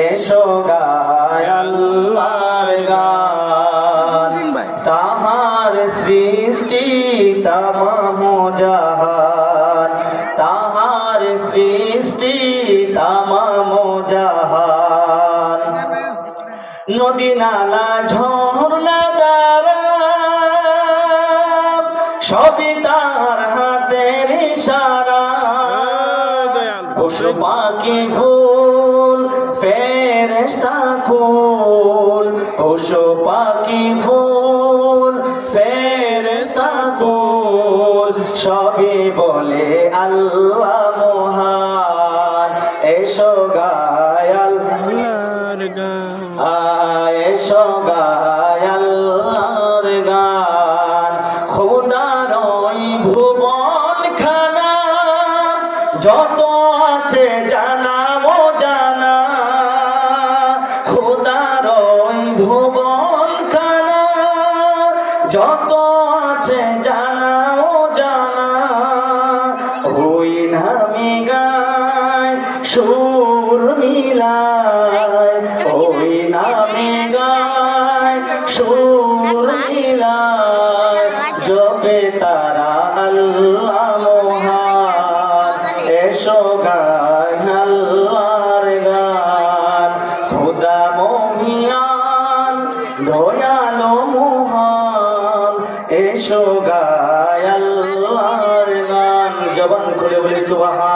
এসো গায় আল্লাহর গান। তাহার সৃষ্টি তামাম জাহান, তাহার সৃষ্টি তামাম জাহান। নদী নালা ঝর্ণা দ্বারা সবই তার হাতের ইশারা। পশু পাখি ফুল ফেরেশতা কুল, পশু পাখি ফুল ফেরেশতা কুল, সবই বলে আল্লাহ মহান। এসো গায় আল্লাহর গান, এসো গায় আল্লাহর গান। খোদার ওই ভুবন খানা যত আছে জানা ও জানা, খোদার ওই ভুবন খানা যত আছে জানা ও জানা। ওই নামে গায় সুর মিলায়, ওই নামে গায় সুর মিলায়, জপে তারা আল্লাহ মহান। এসো গায় আল্লাহর গান। খোদা মহিয়ান দয়ালু মহান, এসো গায় আল্লাহর গান। জবান খুলে বলি সুবহান।